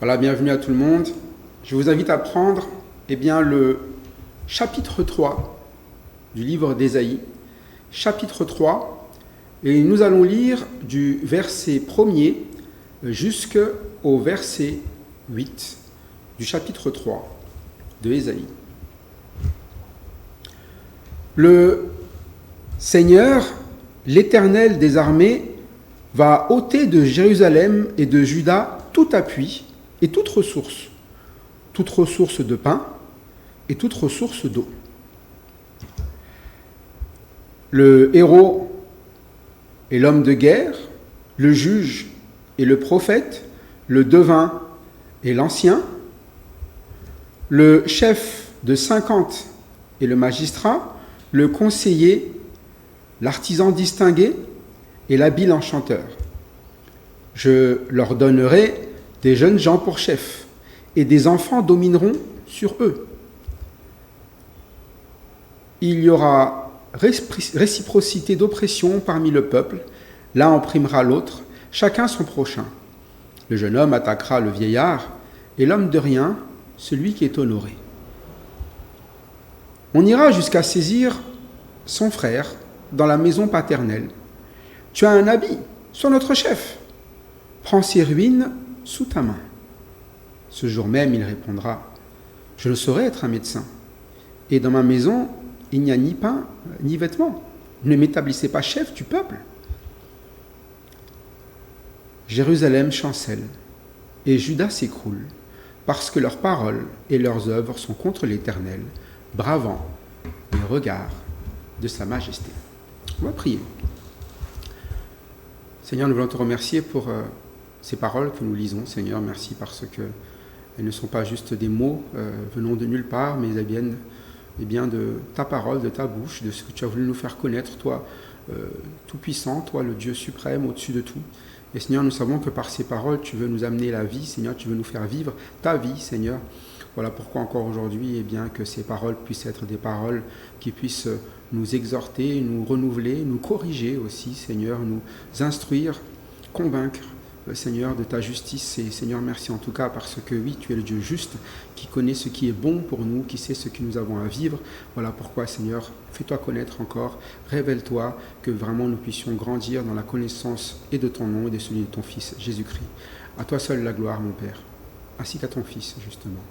Voilà, bienvenue à tout le monde. Je vous invite à prendre le chapitre 3 du livre d'Ésaïe. Chapitre 3, et nous allons lire du verset 1er jusqu'au verset 8 du chapitre 3 de Ésaïe. Le Seigneur, l'Éternel des armées, va ôter de Jérusalem et de Juda tout appui et toute ressource de pain et toute ressource d'eau. Le héros et l'homme de guerre, le juge et le prophète, le devin et l'ancien, le chef de 50 et le magistrat, le conseiller, l'artisan distingué et l'habile enchanteur. Je leur donnerai des jeunes gens pour chefs, et des enfants domineront sur eux. Il y aura réciprocité d'oppression parmi le peuple, l'un opprimera l'autre, chacun son prochain. Le jeune homme attaquera le vieillard, et l'homme de rien, celui qui est honoré. On ira jusqu'à saisir son frère dans la maison paternelle. Tu as un habit, sois notre chef. Prends ses ruines sous ta main. Ce jour même, il répondra, je ne saurais être un médecin. Et dans ma maison, il n'y a ni pain, ni vêtements. Ne m'établissez pas chef du peuple. Jérusalem chancelle, et Juda s'écroule, parce que leurs paroles et leurs œuvres sont contre l'Éternel, bravant les regards de sa majesté. On va prier. Seigneur, nous voulons te remercier pour ces paroles que nous lisons. Seigneur, merci parce qu'elles ne sont pas juste des mots venant de nulle part, mais elles viennent de ta parole, de ta bouche, de ce que tu as voulu nous faire connaître, toi, tout-puissant, toi, le Dieu suprême, au-dessus de tout. Et Seigneur, nous savons que par ces paroles, tu veux nous amener la vie, Seigneur, tu veux nous faire vivre ta vie, Seigneur. Voilà pourquoi encore aujourd'hui, que ces paroles puissent être des paroles qui puissent nous exhorter, nous renouveler, nous corriger aussi, Seigneur, nous instruire, convaincre, Seigneur, de ta justice. Et Seigneur, merci en tout cas parce que oui, tu es le Dieu juste, qui connaît ce qui est bon pour nous, qui sait ce que nous avons à vivre. Voilà pourquoi, Seigneur, fais-toi connaître encore, révèle-toi, que vraiment nous puissions grandir dans la connaissance et de ton nom et de celui de ton Fils, Jésus-Christ. À toi seul la gloire, mon Père, ainsi qu'à ton Fils, justement.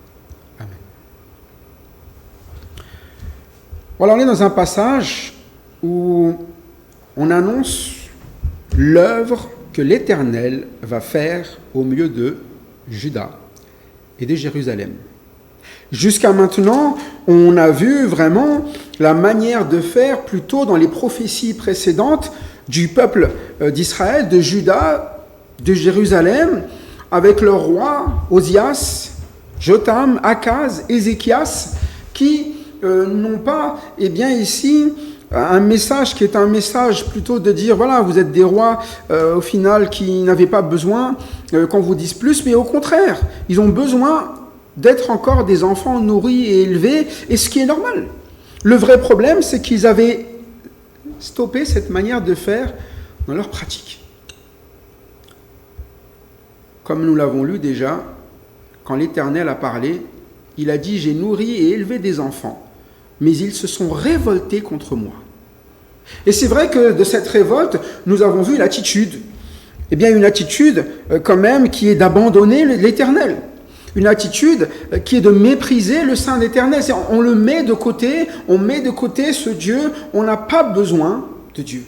Amen. Voilà, on est dans un passage où on annonce l'œuvre que l'Éternel va faire au milieu de Juda et de Jérusalem. Jusqu'à maintenant, on a vu vraiment la manière de faire plutôt dans les prophéties précédentes du peuple d'Israël, de Juda, de Jérusalem, avec leur roi Osias, Jotham, Akaz, Ézéchias, qui n'ont pas, ici, un message qui est un message plutôt de dire, voilà, vous êtes des rois, au final, qui n'avaient pas besoin qu'on vous dise plus, mais au contraire, ils ont besoin d'être encore des enfants nourris et élevés, et ce qui est normal. Le vrai problème, c'est qu'ils avaient stoppé cette manière de faire dans leur pratique. Comme nous l'avons lu déjà, quand l'Éternel a parlé, il a dit « J'ai nourri et élevé des enfants, mais ils se sont révoltés contre moi. » Et c'est vrai que de cette révolte, nous avons vu l'attitude. Une attitude quand même qui est d'abandonner l'Éternel. Une attitude qui est de mépriser le Saint d'Éternel. On le met de côté, on met de côté ce Dieu, on n'a pas besoin de Dieu.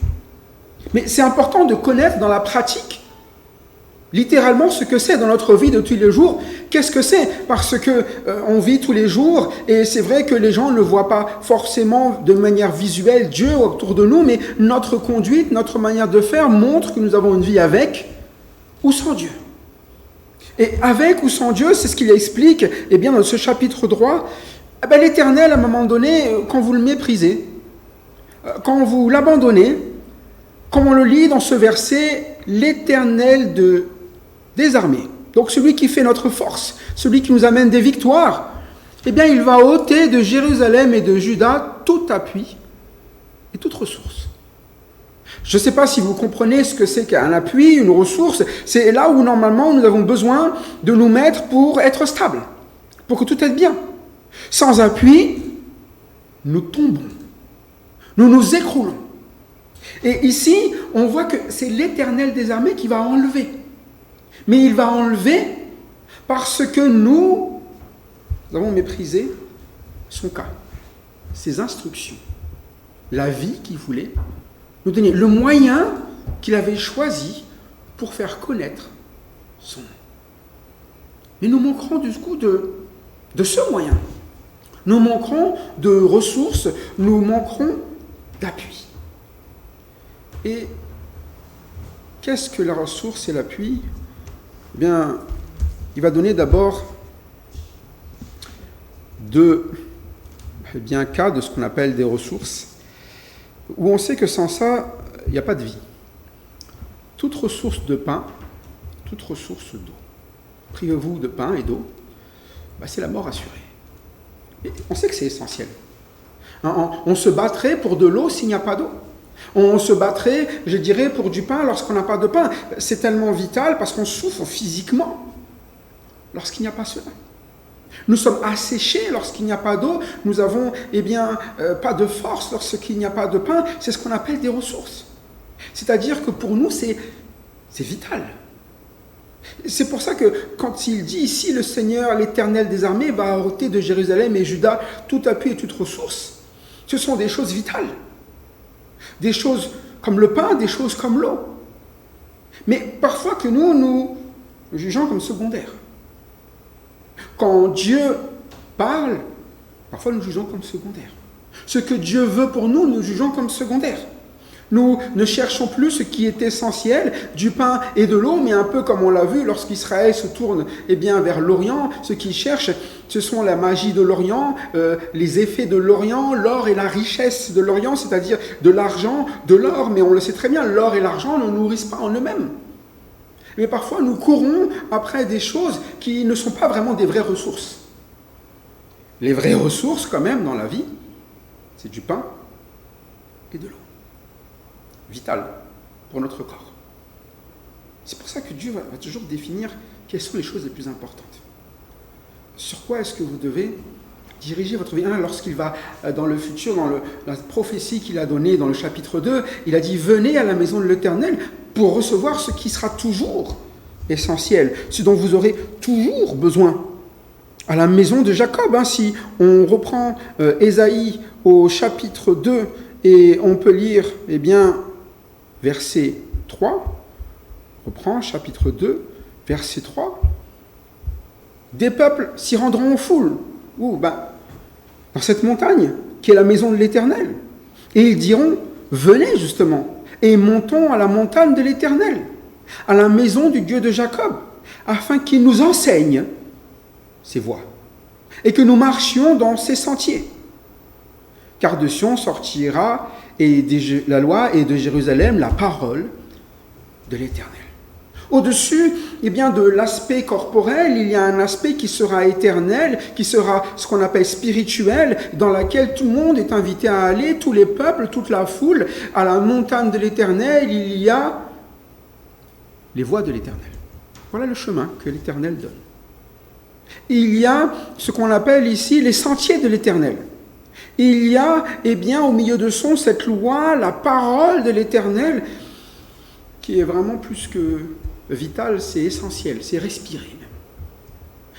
Mais c'est important de connaître dans la pratique littéralement ce que c'est dans notre vie de tous les jours. Qu'est-ce que c'est ? Parce que on vit tous les jours et c'est vrai que les gens ne voient pas forcément de manière visuelle Dieu autour de nous, mais notre conduite, notre manière de faire montre que nous avons une vie avec ou sans Dieu. Et avec ou sans Dieu, c'est ce qu'il explique dans ce chapitre droit. L'Éternel, à un moment donné, quand vous le méprisez, quand vous l'abandonnez, comme on le lit dans ce verset, l'Éternel des armées, donc celui qui fait notre force, celui qui nous amène des victoires, il va ôter de Jérusalem et de Juda tout appui et toute ressource. Je ne sais pas si vous comprenez ce que c'est qu'un appui, une ressource. C'est là où normalement nous avons besoin de nous mettre pour être stable, pour que tout aille bien. Sans appui, nous tombons, nous nous écroulons. Et ici, on voit que c'est l'Éternel des armées qui va enlever. Mais il va enlever parce que nous avons méprisé son cas, ses instructions, la vie qu'il voulait nous donner, le moyen qu'il avait choisi pour faire connaître son nom. Mais nous manquerons du coup de ce moyen. Nous manquerons de ressources, nous manquerons d'appui. Et qu'est-ce que la ressource et l'appui ? Eh bien, il va donner d'abord un cas de ce qu'on appelle des ressources, où on sait que sans ça, il n'y a pas de vie. Toute ressource de pain, toute ressource d'eau. Privez-vous de pain et d'eau, c'est la mort assurée. Et on sait que c'est essentiel. On se battrait pour de l'eau s'il n'y a pas d'eau. On se battrait, je dirais, pour du pain lorsqu'on n'a pas de pain. C'est tellement vital parce qu'on souffre physiquement lorsqu'il n'y a pas cela. Nous sommes asséchés lorsqu'il n'y a pas d'eau. Nous avons, pas de force lorsqu'il n'y a pas de pain. C'est ce qu'on appelle des ressources. C'est-à-dire que pour nous, c'est vital. C'est pour ça que quand il dit ici, le Seigneur, l'Éternel des armées, va ôter de Jérusalem et Juda tout appui et toute ressource, ce sont des choses vitales. Des choses comme le pain, des choses comme l'eau. Mais parfois que nous jugeons comme secondaires. Quand Dieu parle, parfois nous jugeons comme secondaires. Ce que Dieu veut pour nous, nous jugeons comme secondaire. Nous ne cherchons plus ce qui est essentiel, du pain et de l'eau, mais un peu comme on l'a vu lorsqu'Israël se tourne vers l'Orient, ce qu'ils cherchent, ce sont la magie de l'Orient, les effets de l'Orient, l'or et la richesse de l'Orient, c'est-à-dire de l'argent, de l'or, mais on le sait très bien, l'or et l'argent ne nourrissent pas en eux-mêmes. Mais parfois nous courons après des choses qui ne sont pas vraiment des vraies ressources. Les vraies ressources quand même dans la vie, c'est du pain et de l'eau. Vital pour notre corps. C'est pour ça que Dieu va toujours définir quelles sont les choses les plus importantes. Sur quoi est-ce que vous devez diriger votre vie ? Lorsqu'il va dans le futur, dans la prophétie qu'il a donnée dans le chapitre 2, il a dit « Venez à la maison de l'Éternel pour recevoir ce qui sera toujours essentiel, ce dont vous aurez toujours besoin. » À la maison de Jacob, si on reprend Ésaïe au chapitre 2 et on peut lire, verset 3, reprend chapitre 2, verset 3. Des peuples s'y rendront en foule. Dans cette montagne, qui est la maison de l'Éternel. Et ils diront, venez justement, et montons à la montagne de l'Éternel, à la maison du Dieu de Jacob, afin qu'il nous enseigne ses voies, et que nous marchions dans ses sentiers. Car de Sion sortira la loi et de Jérusalem la parole de l'Éternel. Au-dessus de l'aspect corporel, il y a un aspect qui sera éternel, qui sera ce qu'on appelle spirituel, dans laquelle tout le monde est invité à aller, tous les peuples, toute la foule. À la montagne de l'Éternel, il y a les voies de l'Éternel. Voilà le chemin que l'Éternel donne. Il y a ce qu'on appelle ici les sentiers de l'Éternel. Il y a, au milieu de son, cette loi, la parole de l'Éternel, qui est vraiment plus que vitale, c'est essentiel, c'est respirer même.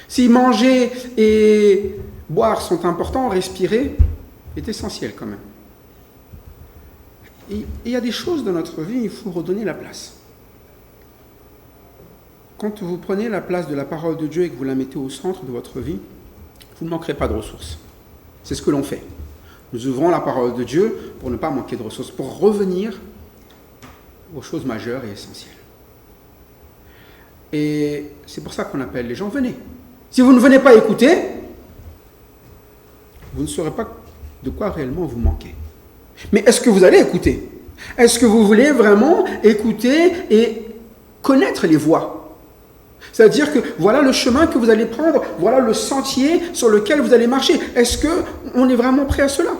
Si manger et boire sont importants, respirer est essentiel quand même. Et il y a des choses dans notre vie, il faut redonner la place. Quand vous prenez la place de la parole de Dieu et que vous la mettez au centre de votre vie, vous ne manquerez pas de ressources. C'est ce que l'on fait. Nous ouvrons la parole de Dieu pour ne pas manquer de ressources, pour revenir aux choses majeures et essentielles. Et c'est pour ça qu'on appelle les gens, venez. Si vous ne venez pas écouter, vous ne saurez pas de quoi réellement vous manquez. Mais est-ce que vous allez écouter ? Est-ce que vous voulez vraiment écouter et connaître les voies ? C'est-à-dire que voilà le chemin que vous allez prendre, voilà le sentier sur lequel vous allez marcher. Est-ce qu'on est vraiment prêt à cela ?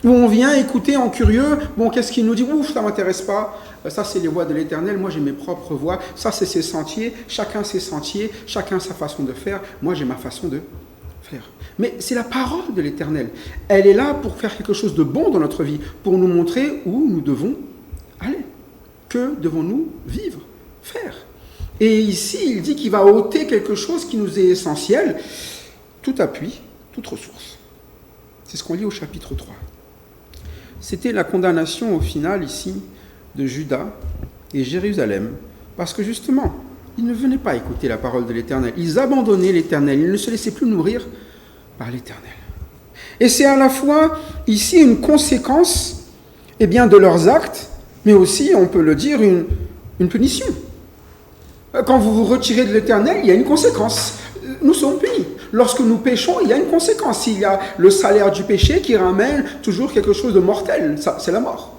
Où on vient écouter en curieux, bon, qu'est-ce qu'il nous dit? Ouf, ça ne m'intéresse pas. Ça, c'est les voies de l'Éternel. Moi, j'ai mes propres voies. Ça, c'est ses sentiers. Chacun ses sentiers. Chacun sa façon de faire. Moi, j'ai ma façon de faire. Mais c'est la parole de l'Éternel. Elle est là pour faire quelque chose de bon dans notre vie, pour nous montrer où nous devons aller. Que devons-nous vivre, faire? Et ici, il dit qu'il va ôter quelque chose qui nous est essentiel, tout appui, toute ressource. C'est ce qu'on lit au chapitre 3. C'était la condamnation au final ici de Juda et Jérusalem, parce que justement, ils ne venaient pas écouter la parole de l'Éternel. Ils abandonnaient l'Éternel, ils ne se laissaient plus nourrir par l'Éternel. Et c'est à la fois ici une conséquence de leurs actes, mais aussi, on peut le dire, une punition. Quand vous vous retirez de l'Éternel, il y a une conséquence. Nous sommes punis. Lorsque nous péchons, il y a une conséquence. Il y a le salaire du péché qui ramène toujours quelque chose de mortel. Ça, c'est la mort.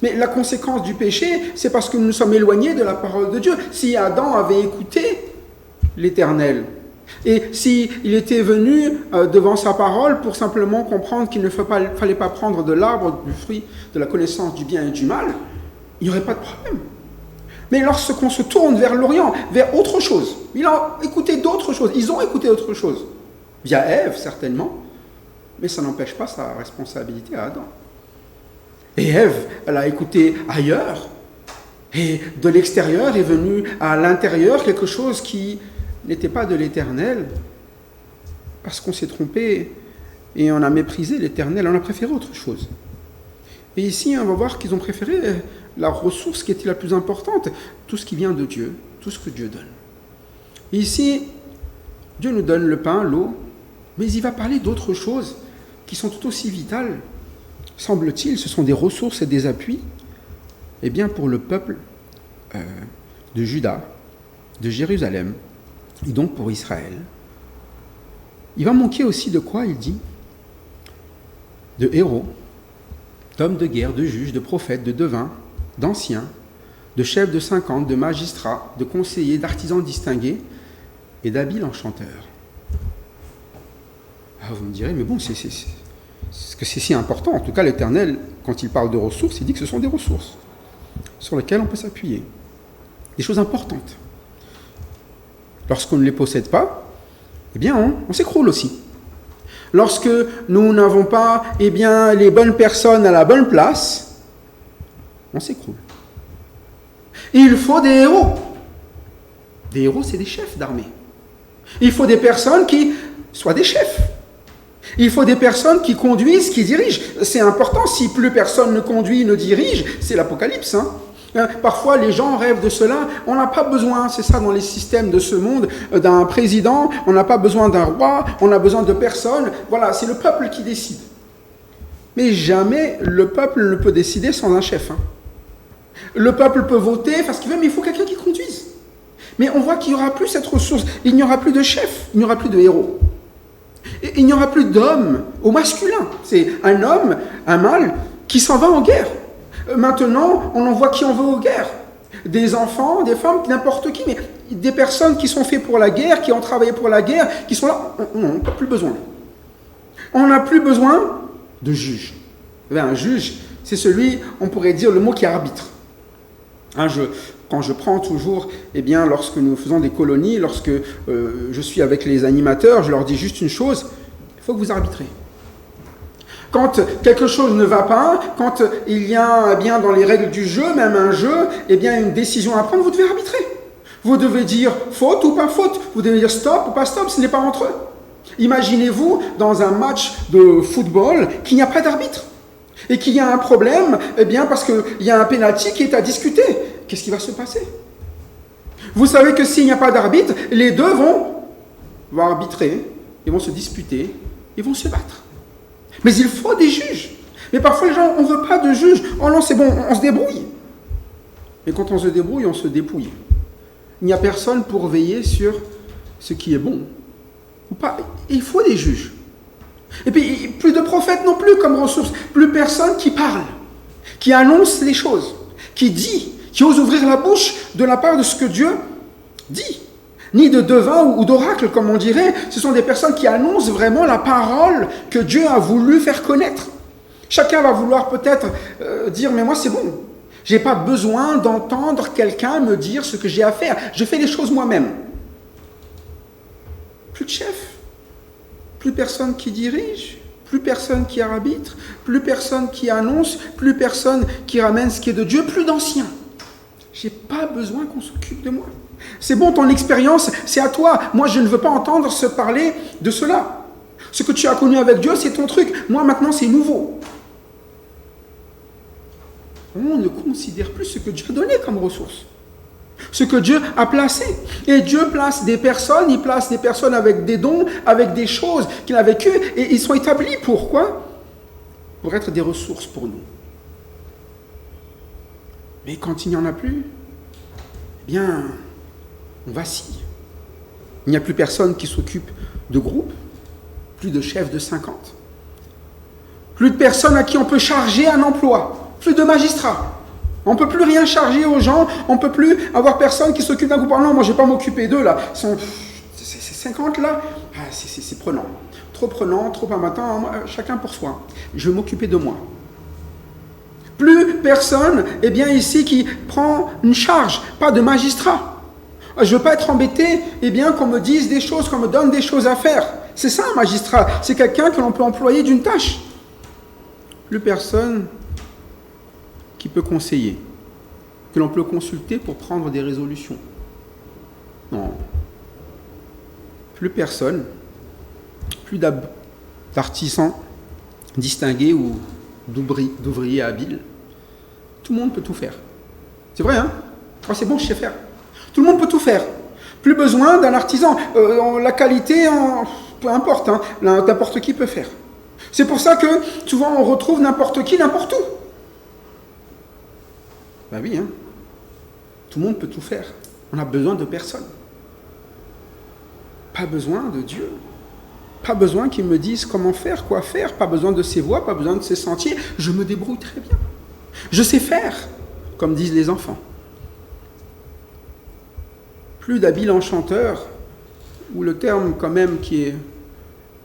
Mais la conséquence du péché, c'est parce que nous nous sommes éloignés de la parole de Dieu. Si Adam avait écouté l'Éternel, et s'il était venu devant sa parole pour simplement comprendre qu'il ne fallait pas prendre de l'arbre du fruit de la connaissance du bien et du mal, il n'y aurait pas de problème. Mais lorsqu'on se tourne vers l'Orient, vers autre chose, ils ont écouté d'autres choses, ils ont écouté autre chose, via Ève certainement, mais ça n'empêche pas sa responsabilité à Adam. Et Ève, elle a écouté ailleurs, et de l'extérieur est venu à l'intérieur quelque chose qui n'était pas de l'Éternel, parce qu'on s'est trompé et on a méprisé l'Éternel, on a préféré autre chose. Et ici, on va voir qu'ils ont préféré la ressource qui était la plus importante, tout ce qui vient de Dieu, tout ce que Dieu donne. Et ici, Dieu nous donne le pain, l'eau, mais il va parler d'autres choses qui sont tout aussi vitales, semble-t-il, ce sont des ressources et des appuis, pour le peuple de Juda, de Jérusalem, et donc pour Israël. Il va manquer aussi de quoi, il dit? De héros, d'hommes de guerre, de juges, de prophètes, de devins, d'anciens, de chefs de 50, de magistrats, de conseillers, d'artisans distingués et d'habiles enchanteurs. Alors vous me direz, mais bon, c'est si important. En tout cas, l'Éternel, quand il parle de ressources, il dit que ce sont des ressources sur lesquelles on peut s'appuyer. Des choses importantes. Lorsqu'on ne les possède pas, on s'écroule aussi. Lorsque nous n'avons pas les bonnes personnes à la bonne place, on s'écroule. Il faut des héros. Des héros, c'est des chefs d'armée. Il faut des personnes qui soient des chefs. Il faut des personnes qui conduisent, qui dirigent. C'est important, si plus personne ne conduit, ne dirige, c'est l'apocalypse. Parfois, les gens rêvent de cela. On n'a pas besoin, c'est ça dans les systèmes de ce monde, d'un président, on n'a pas besoin d'un roi, on a besoin de personne. Voilà, c'est le peuple qui décide. Mais jamais le peuple ne peut décider sans un chef. Le peuple peut voter, parce qu'il veut, mais il faut quelqu'un qui conduise. Mais on voit qu'il n'y aura plus cette ressource. Il n'y aura plus de chef, il n'y aura plus de héros. Et il n'y aura plus d'homme au masculin. C'est un homme, un mâle, qui s'en va en guerre. Maintenant, on envoie qui on veut aux guerres. Des enfants, des femmes, n'importe qui, mais des personnes qui sont faites pour la guerre, qui ont travaillé pour la guerre, qui sont là, on n'a plus besoin. On n'a plus besoin de juge. Un juge, c'est celui, on pourrait dire le mot qui arbitre. Quand je prends toujours, lorsque nous faisons des colonies, lorsque je suis avec les animateurs, je leur dis juste une chose, il faut que vous arbitrez. Quand quelque chose ne va pas, quand il y a dans les règles du jeu, même un jeu, une décision à prendre, vous devez arbitrer. Vous devez dire faute ou pas faute, vous devez dire stop ou pas stop, ce n'est pas entre eux. Imaginez-vous dans un match de football qu'il n'y a pas d'arbitre et qu'il y a un problème, parce qu'il y a un pénalty qui est à discuter. Qu'est-ce qui va se passer? Vous savez que s'il n'y a pas d'arbitre, les deux vont arbitrer, ils vont se disputer, ils vont se battre. Mais il faut des juges. Mais parfois les gens, on ne veut pas de juges. Oh non, c'est bon, on se débrouille. Mais quand on se débrouille, on se dépouille. Il n'y a personne pour veiller sur ce qui est bon ou pas. Il faut des juges. Et puis, plus de prophètes non plus comme ressources. Plus personne qui parle, qui annonce les choses, qui dit, qui ose ouvrir la bouche de la part de ce que Dieu dit. Ni de devins ou d'oracles, comme on dirait. Ce sont des personnes qui annoncent vraiment la parole que Dieu a voulu faire connaître. Chacun va vouloir peut-être dire, mais moi c'est bon. Je n'ai pas besoin d'entendre quelqu'un me dire ce que j'ai à faire. Je fais les choses moi-même. Plus de chef, plus personne qui dirige, plus personne qui arbitre, plus personne qui annonce, plus personne qui ramène ce qui est de Dieu, plus d'anciens. Je n'ai pas besoin qu'on s'occupe de moi. C'est bon, ton expérience, c'est à toi. Moi, je ne veux pas entendre se parler de cela. Ce que tu as connu avec Dieu, c'est ton truc. Moi, maintenant, c'est nouveau. On ne considère plus ce que Dieu a donné comme ressource. Ce que Dieu a placé. Et Dieu place des personnes, il place des personnes avec des dons, avec des choses qu'il a vécues, et ils sont établis. Pourquoi ? Pour être des ressources pour nous. Mais quand il n'y en a plus, eh bien, on vacille. Il n'y a plus personne qui s'occupe de groupe, plus de chefs de 50, plus de personnes à qui on peut charger un emploi, plus de magistrats. On ne peut plus rien charger aux gens, on ne peut plus avoir personne qui s'occupe d'un groupe. Ah non, moi je ne vais pas m'occuper d'eux là. C'est 50 là, c'est prenant. Trop prenant, trop un matin, chacun pour soi. Je vais m'occuper de moi. Plus personne, eh bien ici, qui prend une charge, pas de magistrat. Je ne veux pas être embêté, eh bien qu'on me dise des choses, qu'on me donne des choses à faire. C'est ça un magistrat, c'est quelqu'un que l'on peut employer d'une tâche. Plus personne qui peut conseiller, que l'on peut consulter pour prendre des résolutions. Non. Plus personne, plus d'artisans distingués ou d'ouvriers habiles. Tout le monde peut tout faire. C'est vrai, hein ? Oh, c'est bon, je sais faire. Tout le monde peut tout faire. Plus besoin d'un artisan. La qualité, peu importe, hein, n'importe qui peut faire. C'est pour ça que souvent on retrouve n'importe qui, n'importe où. Ben oui, hein. Tout le monde peut tout faire. On a besoin de personne. Pas besoin de Dieu. Pas besoin qu'il me dise comment faire, quoi faire. Pas besoin de ses voies, pas besoin de ses sentiers. Je me débrouille très bien. Je sais faire, comme disent les enfants. Plus d'habiles enchanteurs, ou le terme quand même qui est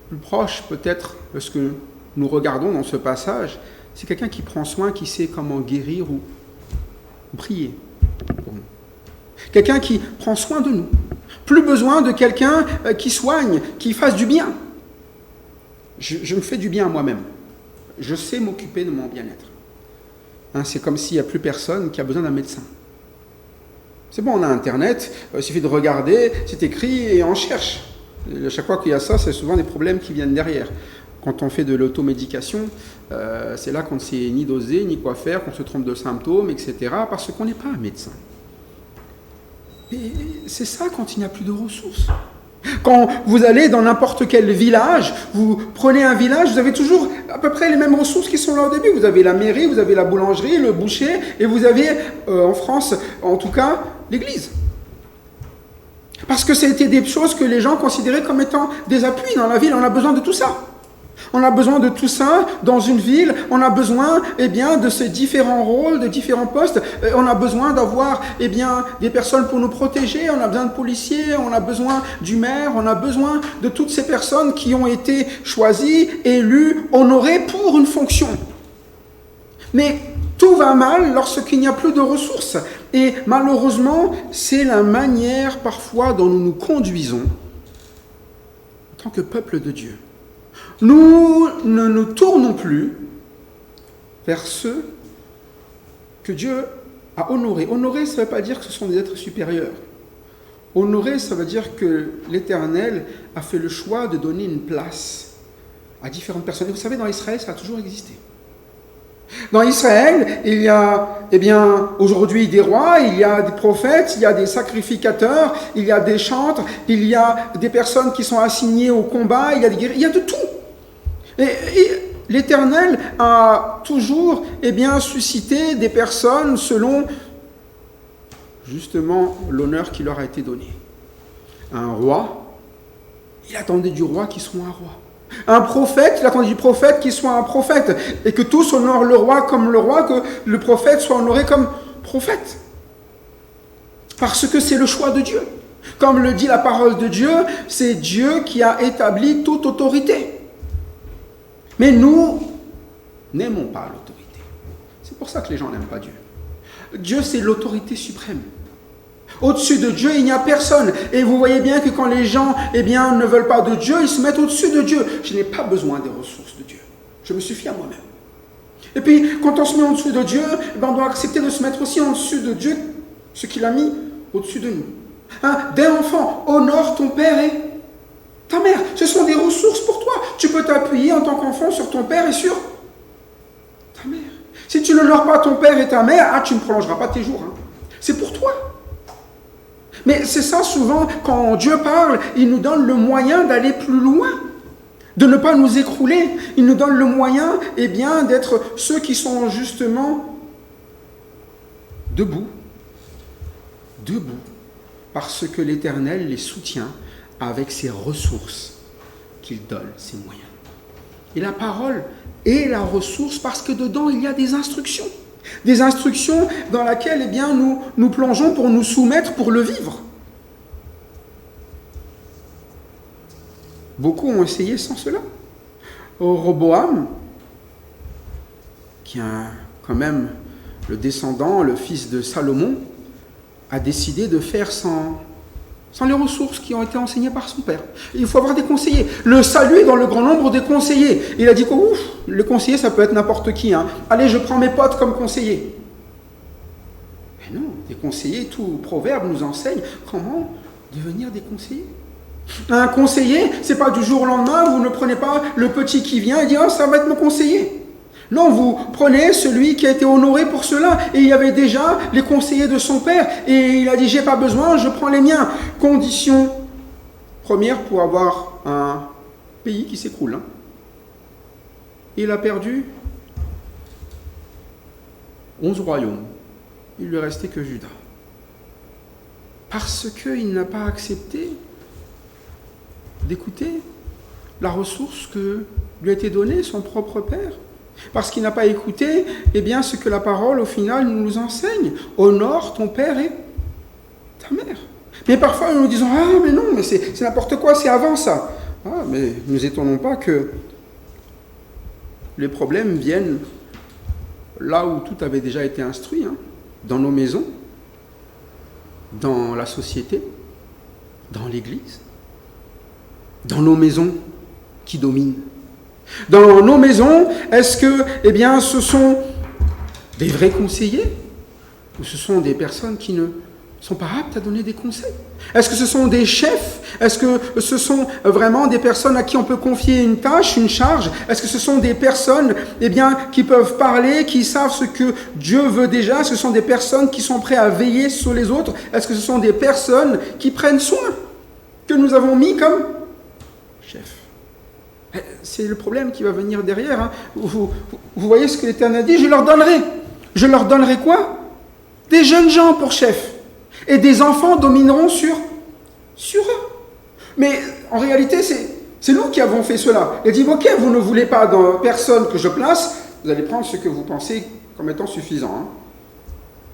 plus proche peut-être de ce que nous regardons dans ce passage, c'est quelqu'un qui prend soin, qui sait comment guérir ou prier pour nous. Quelqu'un qui prend soin de nous. Plus besoin de quelqu'un qui soigne, qui fasse du bien. Je me fais du bien à moi-même. Je sais m'occuper de mon bien-être. Hein, c'est comme s'il n'y a plus personne qui a besoin d'un médecin. C'est bon, on a Internet, il suffit de regarder, c'est écrit et on cherche. Et à chaque fois qu'il y a ça, c'est souvent des problèmes qui viennent derrière. Quand on fait de l'automédication, c'est là qu'on ne sait ni doser, ni quoi faire, qu'on se trompe de symptômes, etc., parce qu'on n'est pas un médecin. Et c'est ça quand il n'y a plus de ressources. Quand vous allez dans n'importe quel village, vous prenez un village, vous avez toujours à peu près les mêmes ressources qui sont là au début. Vous avez la mairie, vous avez la boulangerie, le boucher, et vous avez, en France en tout cas, l'église. Parce que c'était des choses que les gens considéraient comme étant des appuis dans la ville. On a besoin de tout ça. On a besoin de tout ça dans une ville. On a besoin, eh bien, de ces différents rôles, de différents postes. On a besoin d'avoir, eh bien, des personnes pour nous protéger. On a besoin de policiers. On a besoin du maire. On a besoin de toutes ces personnes qui ont été choisies, élues, honorées pour une fonction. Mais tout va mal lorsqu'il n'y a plus de ressources. Et malheureusement, c'est la manière parfois dont nous nous conduisons en tant que peuple de Dieu. Nous ne nous tournons plus vers ceux que Dieu a honorés. Honorer, ça ne veut pas dire que ce sont des êtres supérieurs. Honorer, ça veut dire que l'Éternel a fait le choix de donner une place à différentes personnes. Et vous savez, dans Israël, ça a toujours existé. Dans Israël, il y a, eh bien, aujourd'hui des rois, il y a des prophètes, il y a des sacrificateurs, il y a des chantres, il y a des personnes qui sont assignées au combat, il y a des guerriers, il y a de tout. Et l'Éternel a toujours, eh bien, suscité des personnes selon, justement, l'honneur qui leur a été donné. Un roi, il attendait du roi qu'il soit un roi. Un prophète, il attendait du prophète qu'il soit un prophète. Et que tous honorent le roi comme le roi, que le prophète soit honoré comme prophète. Parce que c'est le choix de Dieu. Comme le dit la parole de Dieu, c'est Dieu qui a établi toute autorité. Mais nous N'aimons pas l'autorité. C'est pour ça que les gens n'aiment pas Dieu. Dieu, c'est l'autorité suprême. Au-dessus de Dieu, il n'y a personne. Et vous voyez bien que quand les gens ne veulent pas de Dieu, ils se mettent au-dessus de Dieu. Je n'ai pas besoin des ressources de Dieu. Je me suffis à moi-même. Et puis, quand on se met au-dessus de Dieu, on doit accepter de se mettre aussi au-dessus de Dieu, ce qu'il a mis au-dessus de nous. Dès enfant, honore ton père et ta mère. Ce sont des ressources pour toi. Tu peux t'appuyer en tant qu'enfant sur ton père et sur ta mère. Si tu n'honores pas ton père et ta mère, tu ne prolongeras pas tes jours. C'est pour toi. Mais c'est ça souvent, quand Dieu parle, il nous donne le moyen d'aller plus loin, de ne pas nous écrouler. Il nous donne le moyen d'être ceux qui sont justement debout, parce que l'Éternel les soutient avec ses ressources qu'il donne, ses moyens. Et la parole est la ressource parce que dedans il y a des instructions. Des instructions dans lesquelles nous plongeons pour nous soumettre, pour le vivre. Beaucoup ont essayé sans cela. Roboam, qui est quand même le descendant, le fils de Salomon, a décidé de faire sans les ressources qui ont été enseignées par son père. Il faut avoir des conseillers. Le salut est dans le grand nombre des conseillers. Il a dit que le conseiller, ça peut être n'importe qui. Allez, je prends mes potes comme conseillers. Mais non, des conseillers, tout proverbe nous enseigne comment devenir des conseillers. Un conseiller, c'est pas du jour au lendemain, vous ne prenez pas le petit qui vient et dit « ça va être mon conseiller ». Non, vous prenez celui qui a été honoré pour cela. Et il y avait déjà les conseillers de son père. Et il a dit, j'ai pas besoin, je prends les miens. Condition première pour avoir un pays qui s'écroule. Il a perdu 11 royaumes. Il lui restait que Juda. Parce qu'il n'a pas accepté d'écouter la ressource que lui a été donnée, son propre père. Parce qu'il n'a pas écouté ce que la parole, au final, nous enseigne. Honore ton père et ta mère. Mais parfois, nous nous disons, mais non, mais c'est n'importe quoi, c'est avant ça. Mais nous étonnons pas que les problèmes viennent là où tout avait déjà été instruit, dans nos maisons, dans la société, dans l'Église, dans nos maisons qui dominent. Dans nos maisons, est-ce que ce sont des vrais conseillers ou ce sont des personnes qui ne sont pas aptes à donner des conseils? Est-ce que ce sont des chefs? Est-ce que ce sont vraiment des personnes à qui on peut confier une tâche, une charge? Est-ce que ce sont des personnes qui peuvent parler, qui savent ce que Dieu veut déjà? Est-ce que ce sont des personnes qui sont prêtes à veiller sur les autres? Est-ce que ce sont des personnes qui prennent soin, que nous avons mis comme chefs? C'est le problème qui va venir derrière. Vous voyez ce que l'Éternel dit? Je leur donnerai. Je leur donnerai quoi? Des jeunes gens pour chefs. Et des enfants domineront sur eux. Mais en réalité, c'est nous qui avons fait cela. Il a dit, ok, vous ne voulez pas de personne que je place, vous allez prendre ce que vous pensez comme étant suffisant.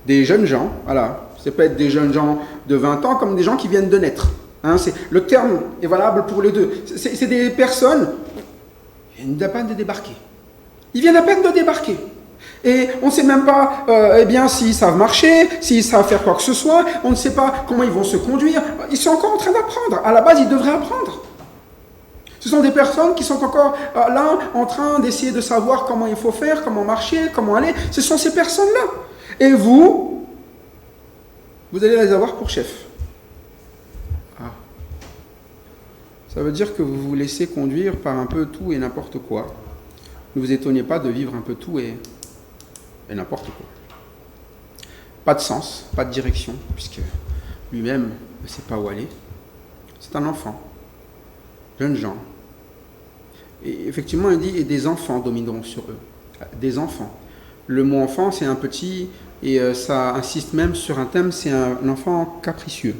Des jeunes gens, voilà. Ça peut être des jeunes gens de 20 ans comme des gens qui viennent de naître. Le terme est valable pour les deux. C'est des personnes, ils viennent à peine de débarquer. Ils viennent à peine de débarquer. Et on ne sait même pas s'ils savent marcher, s'ils savent faire quoi que ce soit. On ne sait pas comment ils vont se conduire. Ils sont encore en train d'apprendre. À la base, ils devraient apprendre. Ce sont des personnes qui sont encore là, en train d'essayer de savoir comment il faut faire, comment marcher, comment aller. Ce sont ces personnes-là. Et vous allez les avoir pour chef. Ça veut dire que vous vous laissez conduire par un peu tout et n'importe quoi. Ne vous étonnez pas de vivre un peu tout et n'importe quoi. Pas de sens, pas de direction, puisque lui-même ne sait pas où aller. C'est un enfant, jeunes gens. Et effectivement, il dit, et des enfants domineront sur eux. Des enfants. Le mot enfant, c'est un petit, et ça insiste même sur un thème, c'est un enfant capricieux.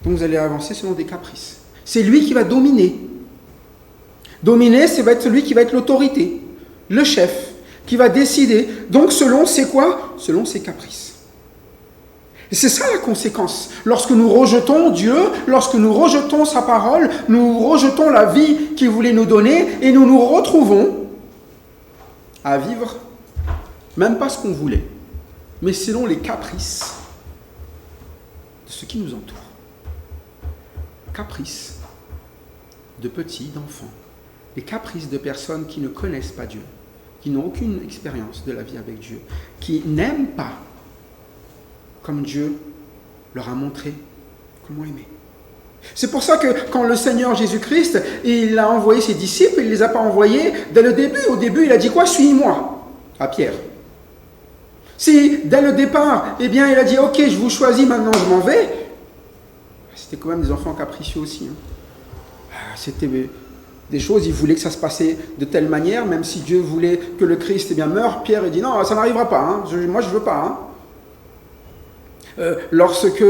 Donc vous allez avancer selon des caprices. C'est lui qui va dominer. Dominer, ça va être celui qui va être l'autorité, le chef, qui va décider. Donc selon c'est quoi? Selon ses caprices. Et c'est ça la conséquence. Lorsque nous rejetons Dieu, lorsque nous rejetons sa parole, nous rejetons la vie qu'il voulait nous donner et nous nous retrouvons à vivre, même pas ce qu'on voulait, mais selon les caprices de ce qui nous entoure. Caprices de petits, d'enfants. Les caprices de personnes qui ne connaissent pas Dieu, qui n'ont aucune expérience de la vie avec Dieu, qui n'aiment pas comme Dieu leur a montré comment aimer. C'est pour ça que quand le Seigneur Jésus-Christ, il a envoyé ses disciples, il ne les a pas envoyés dès le début. Au début, il a dit quoi? Suis-moi, à Pierre. Si, dès le départ, eh bien, il a dit, ok, je vous choisis, maintenant je m'en vais. C'était quand même des enfants capricieux aussi. C'était des choses, il voulait que ça se passait de telle manière, même si Dieu voulait que le Christ meure. Pierre, il dit, non, ça n'arrivera pas, moi je ne veux pas. Lorsque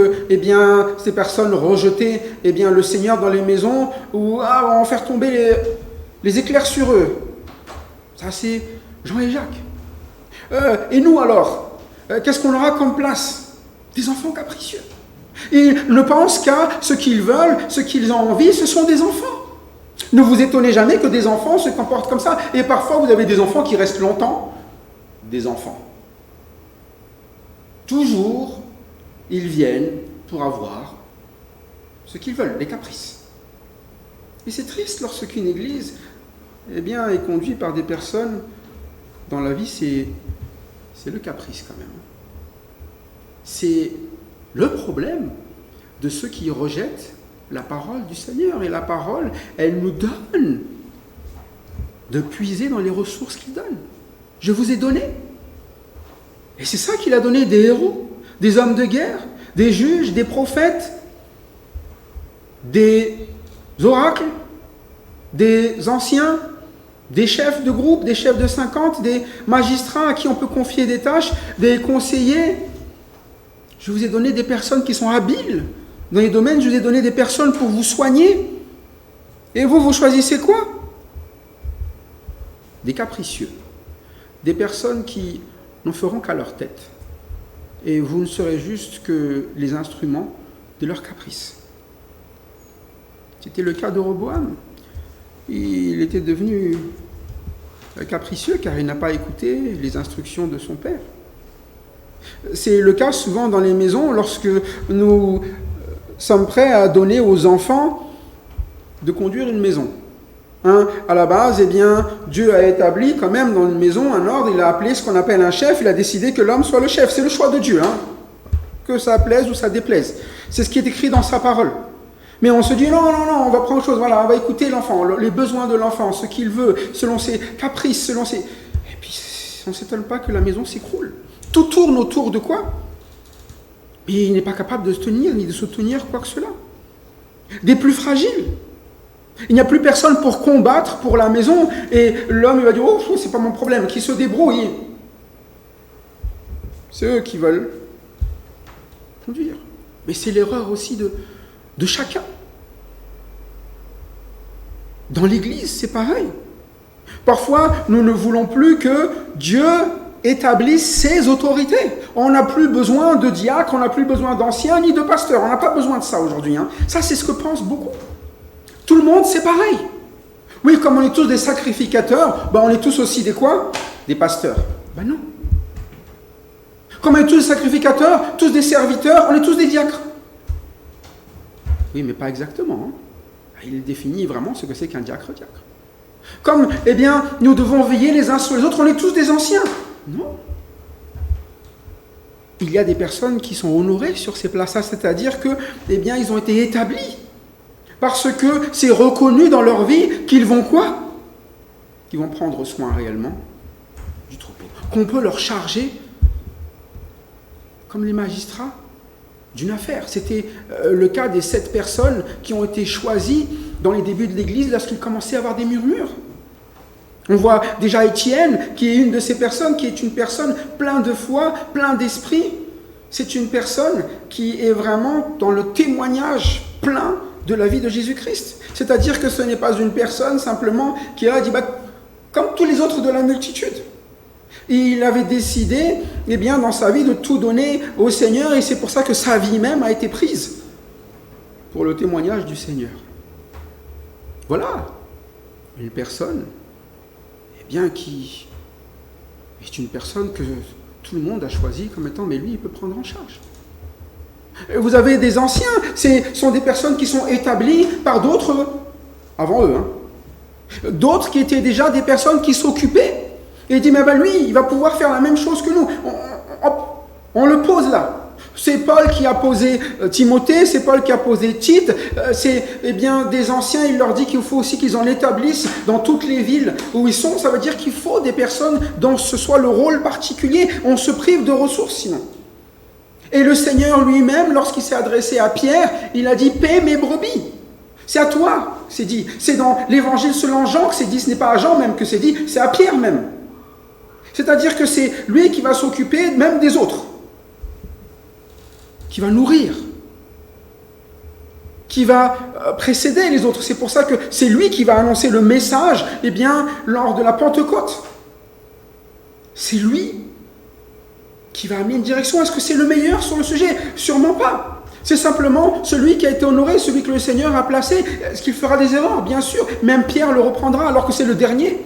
ces personnes rejetaient le Seigneur dans les maisons, ou on va faire tomber les éclairs sur eux. Ça, c'est Jean et Jacques. Et nous alors, qu'est-ce qu'on aura comme place? Des enfants capricieux. Ils ne pensent qu'à ce qu'ils veulent, ce qu'ils ont envie, ce sont des enfants. Ne vous étonnez jamais que des enfants se comportent comme ça. Et parfois, vous avez des enfants qui restent longtemps des enfants. Toujours, ils viennent pour avoir ce qu'ils veulent, les caprices. Et c'est triste lorsqu'une église est conduite par des personnes dont la vie, c'est le caprice quand même. C'est le problème de ceux qui rejettent la parole du Seigneur. Et la parole, elle nous donne de puiser dans les ressources qu'il donne. Je vous ai donné. Et c'est ça qu'il a donné, des héros, des hommes de guerre, des juges, des prophètes, des oracles, des anciens, des chefs de groupe, des chefs de 50, des magistrats à qui on peut confier des tâches, des conseillers. Je vous ai donné des personnes qui sont habiles dans les domaines, je vous ai donné des personnes pour vous soigner. Et vous choisissez quoi? Des capricieux, des personnes qui n'en feront qu'à leur tête. Et vous ne serez juste que les instruments de leurs caprices. C'était le cas de Roboam. Il était devenu capricieux car il n'a pas écouté les instructions de son père. C'est le cas souvent dans les maisons lorsque nous sommes prêts à donner aux enfants de conduire une maison. À la base, Dieu a établi quand même dans une maison un ordre, il a appelé ce qu'on appelle un chef, il a décidé que l'homme soit le chef. C'est le choix de Dieu, que ça plaise ou ça déplaise. C'est ce qui est écrit dans sa parole. Mais on se dit, non, on va prendre autre chose, on va écouter l'enfant, les besoins de l'enfant, ce qu'il veut, selon ses caprices, selon ses... Et puis, on ne s'étonne pas que la maison s'écroule. Tout tourne autour de quoi? Et il n'est pas capable de se tenir, ni de soutenir quoi que cela. Des plus fragiles. Il n'y a plus personne pour combattre pour la maison, et l'homme il va dire, oh, c'est pas mon problème, qui se débrouille. C'est eux qui veulent conduire. Mais c'est l'erreur aussi de chacun. Dans l'Église, c'est pareil. Parfois, nous ne voulons plus que Dieu établisse ses autorités. On n'a plus besoin de diacres, on n'a plus besoin d'anciens, ni de pasteurs. On n'a pas besoin de ça aujourd'hui. Ça, c'est ce que pensent beaucoup. Tout le monde, c'est pareil. Oui, comme on est tous des sacrificateurs, on est tous aussi des quoi? Des pasteurs. Non. Comme on est tous des sacrificateurs, tous des serviteurs, on est tous des diacres. Oui, mais pas exactement. Il définit vraiment ce que c'est qu'un diacre. Comme, nous devons veiller les uns sur les autres, on est tous des anciens. Non. Il y a des personnes qui sont honorées sur ces places-là, c'est-à-dire que, ils ont été établis. Parce que c'est reconnu dans leur vie qu'ils vont quoi? Qu'ils vont prendre soin réellement du troupeau. Qu'on peut leur charger, comme les magistrats, d'une affaire. C'était le cas des 7 personnes qui ont été choisies dans les débuts de l'Église lorsqu'il commençait à avoir des murmures. On voit déjà Étienne, qui est une de ces personnes, qui est une personne pleine de foi, plein d'esprit. C'est une personne qui est vraiment dans le témoignage plein de la vie de Jésus-Christ. C'est-à-dire que ce n'est pas une personne simplement qui a dit, comme tous les autres de la multitude. Il avait décidé, dans sa vie, de tout donner au Seigneur, et c'est pour ça que sa vie même a été prise pour le témoignage du Seigneur. Voilà une personne, qui est une personne que tout le monde a choisie comme étant, mais lui, il peut prendre en charge. Vous avez des anciens, ce sont des personnes qui sont établies par d'autres avant eux. D'autres qui étaient déjà des personnes qui s'occupaient. Et il dit, mais ben lui, il va pouvoir faire la même chose que nous. On le pose là. C'est Paul qui a posé Timothée, c'est Paul qui a posé Tite. C'est des anciens, il leur dit qu'il faut aussi qu'ils en établissent dans toutes les villes où ils sont. Ça veut dire qu'il faut des personnes dont ce soit le rôle particulier. On se prive de ressources sinon. Et le Seigneur lui-même, lorsqu'il s'est adressé à Pierre, il a dit « Paie mes brebis ». C'est à toi, c'est dit. C'est dans l'évangile selon Jean que c'est dit, ce n'est pas à Jean même que c'est dit, c'est à Pierre même. C'est-à-dire que c'est lui qui va s'occuper même des autres, qui va nourrir, qui va précéder les autres. C'est pour ça que c'est lui qui va annoncer le message, lors de la Pentecôte. C'est lui qui va amener une direction. Est-ce que c'est le meilleur sur le sujet? Sûrement pas. C'est simplement celui qui a été honoré, celui que le Seigneur a placé. Est-ce qu'il fera des erreurs? Bien sûr. Même Pierre le reprendra alors que c'est le dernier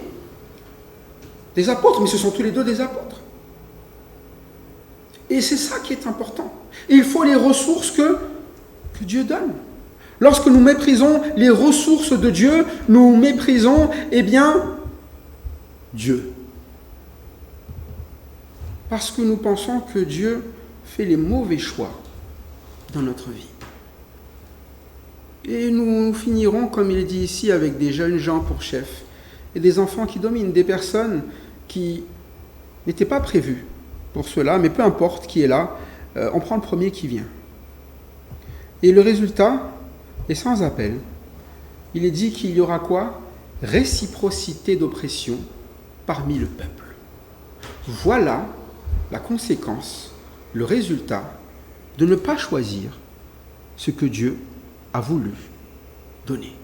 des apôtres, mais ce sont tous les deux des apôtres. Et c'est ça qui est important. Il faut les ressources que Dieu donne. Lorsque nous méprisons les ressources de Dieu, nous méprisons, Dieu. Parce que nous pensons que Dieu fait les mauvais choix dans notre vie. Et nous finirons, comme il est dit ici, avec des jeunes gens pour chefs et des enfants qui dominent, des personnes qui n'étaient pas prévues pour cela, mais peu importe qui est là, on prend le premier qui vient. Et le résultat est sans appel. Il est dit qu'il y aura quoi? Réciprocité d'oppression parmi le peuple. Voilà la conséquence, le résultat de ne pas choisir ce que Dieu a voulu donner.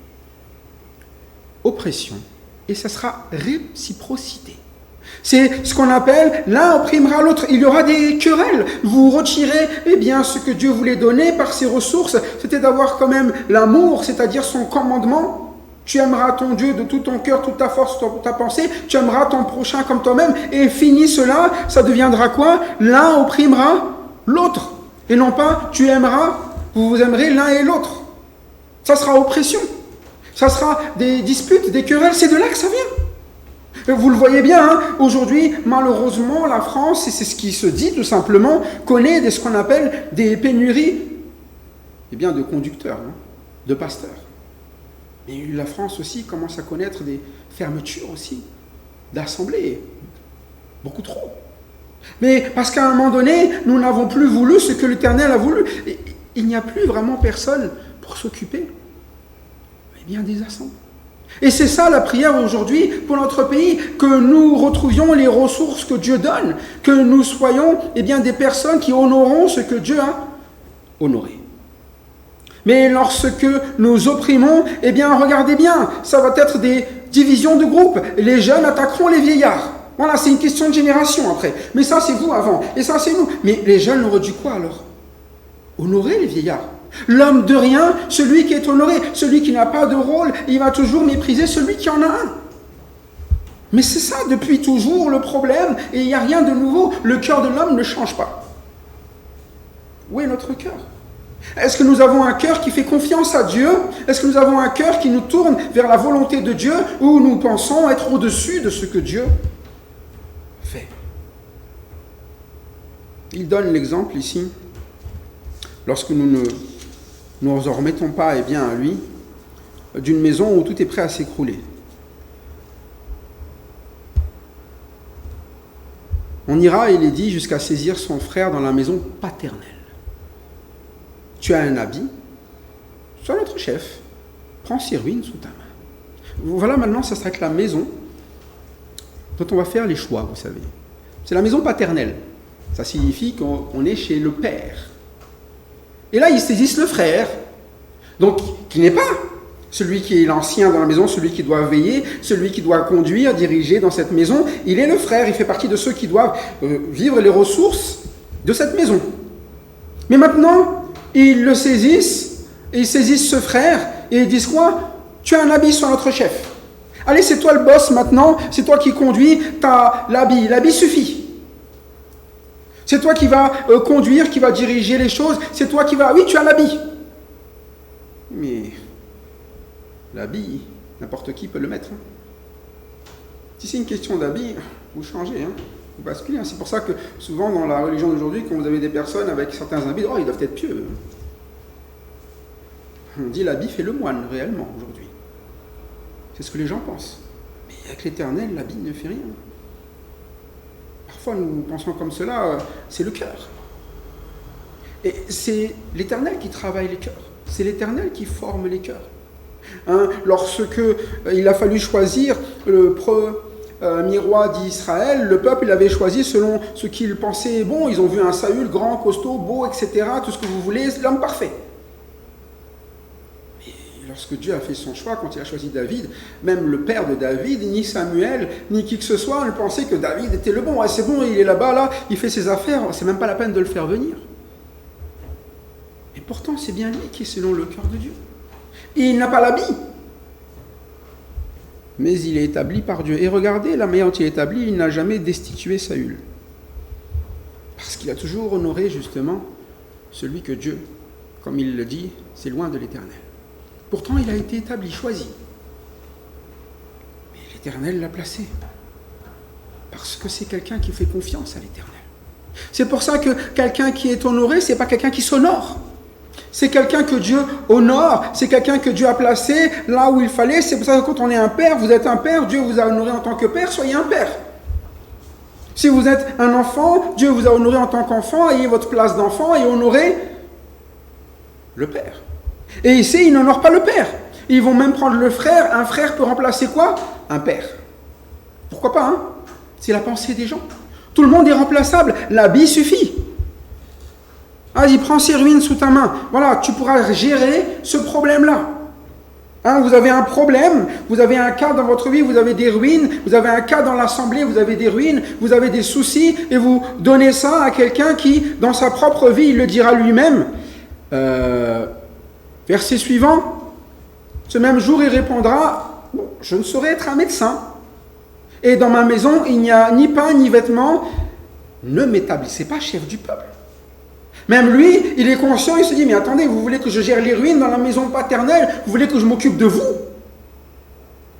Oppression, et ça sera réciprocité. C'est ce qu'on appelle l'un opprimera l'autre. Il y aura des querelles. Vous retirez ce que Dieu voulait donner par ses ressources, c'était d'avoir quand même l'amour, c'est-à-dire son commandement. Tu aimeras ton Dieu de tout ton cœur, toute ta force, toute ta pensée. Tu aimeras ton prochain comme toi-même. Et fini cela, ça deviendra quoi? L'un opprimera l'autre. Et non pas tu aimeras, vous aimerez l'un et l'autre. Ça sera oppression. Ça sera des disputes, des querelles. C'est de là que ça vient. Vous le voyez bien, aujourd'hui, malheureusement, la France, et c'est ce qui se dit tout simplement, connaît ce qu'on appelle des pénuries de conducteurs, de pasteurs. Mais la France aussi commence à connaître des fermetures aussi, d'assemblées, beaucoup trop. Mais parce qu'à un moment donné, nous n'avons plus voulu ce que l'Éternel a voulu. Et il n'y a plus vraiment personne pour s'occuper des assemblées. Et c'est ça la prière aujourd'hui pour notre pays, que nous retrouvions les ressources que Dieu donne, que nous soyons des personnes qui honorons ce que Dieu a honoré. Mais lorsque nous opprimons, regardez bien, ça va être des divisions de groupes. Les jeunes attaqueront les vieillards. Voilà, c'est une question de génération après. Mais ça, c'est vous avant, et ça, c'est nous. Mais les jeunes auraient dû quoi alors? Honorer les vieillards. L'homme de rien, celui qui est honoré, celui qui n'a pas de rôle, il va toujours mépriser celui qui en a un. Mais c'est ça depuis toujours le problème, et il n'y a rien de nouveau. Le cœur de l'homme ne change pas. Où est notre cœur? Est-ce que nous avons un cœur qui fait confiance à Dieu? Est-ce que nous avons un cœur qui nous tourne vers la volonté de Dieu, ou nous pensons être au-dessus de ce que Dieu fait? Il donne l'exemple ici, lorsque nous ne nous en remettons pas à lui, d'une maison où tout est prêt à s'écrouler. On ira, il est dit, jusqu'à saisir son frère dans la maison paternelle. Tu as un habit, sois notre chef, prends ses ruines sous ta main. Voilà, maintenant, ça sera que la maison dont on va faire les choix, vous savez. C'est la maison paternelle. Ça signifie qu'on est chez le père. Et là, ils saisissent le frère, donc qui n'est pas celui qui est l'ancien dans la maison, celui qui doit veiller, celui qui doit conduire, diriger dans cette maison. Il est le frère, il fait partie de ceux qui doivent vivre les ressources de cette maison. Mais maintenant, ils le saisissent, et ils saisissent ce frère, et ils disent quoi? Tu as un habit sur notre chef. Allez, c'est toi le boss maintenant, c'est toi qui conduis, t'as l'habit suffit. C'est toi qui vas conduire, qui va diriger les choses, c'est toi qui va... Oui, tu as l'habit. Mais l'habit, n'importe qui peut le mettre. Si c'est une question d'habit, vous changez, vous basculez. C'est pour ça que souvent dans la religion d'aujourd'hui, quand vous avez des personnes avec certains habits, oh, ils doivent être pieux. On dit l'habit fait le moine réellement aujourd'hui. C'est ce que les gens pensent. Mais avec l'Éternel, l'habit ne fait rien. Parfois nous pensons comme cela, c'est le cœur. Et c'est l'Éternel qui travaille les cœurs. C'est l'Éternel qui forme les cœurs. Lorsque il a fallu choisir le premier roi d'Israël, le peuple il avait choisi selon ce qu'il pensait bon. Ils ont vu un Saül grand, costaud, beau, etc. Tout ce que vous voulez, l'homme parfait. Lorsque Dieu a fait son choix, quand il a choisi David, même le père de David, ni Samuel, ni qui que ce soit, ne pensait que David était le bon. Ah, c'est bon, il est là-bas, là, il fait ses affaires, c'est même pas la peine de le faire venir. Et pourtant, c'est bien lui qui est selon le cœur de Dieu. Et il n'a pas l'habit. Mais il est établi par Dieu. Et regardez, la manière dont il est établi, il n'a jamais destitué Saül. Parce qu'il a toujours honoré, justement, celui que Dieu, comme il le dit, c'est loin de l'Éternel. Pourtant, il a été établi, choisi. Mais l'Éternel l'a placé. Parce que c'est quelqu'un qui fait confiance à l'Éternel. C'est pour ça que quelqu'un qui est honoré, ce n'est pas quelqu'un qui s'honore. C'est quelqu'un que Dieu honore, c'est quelqu'un que Dieu a placé là où il fallait. C'est pour ça que quand on est un père, vous êtes un père, Dieu vous a honoré en tant que père, soyez un père. Si vous êtes un enfant, Dieu vous a honoré en tant qu'enfant, ayez votre place d'enfant et honorez le père. Et ici, ils n'honorent pas le père. Ils vont même prendre le frère. Un frère peut remplacer quoi? Un père. Pourquoi pas, C'est la pensée des gens. Tout le monde est remplaçable. L'habit suffit. Vas-y, prends ces ruines sous ta main. Voilà, tu pourras gérer ce problème-là. Vous avez un problème, vous avez un cas dans votre vie, vous avez des ruines, vous avez un cas dans l'assemblée, vous avez des ruines, vous avez des soucis, et vous donnez ça à quelqu'un qui, dans sa propre vie, il le dira lui-même. Verset suivant, ce même jour, il répondra, je ne saurais être un médecin. Et dans ma maison, il n'y a ni pain, ni vêtements. Ne m'établissez pas chef du peuple. Même lui, il est conscient, il se dit, mais attendez, vous voulez que je gère les ruines dans la maison paternelle? Vous voulez que je m'occupe de vous?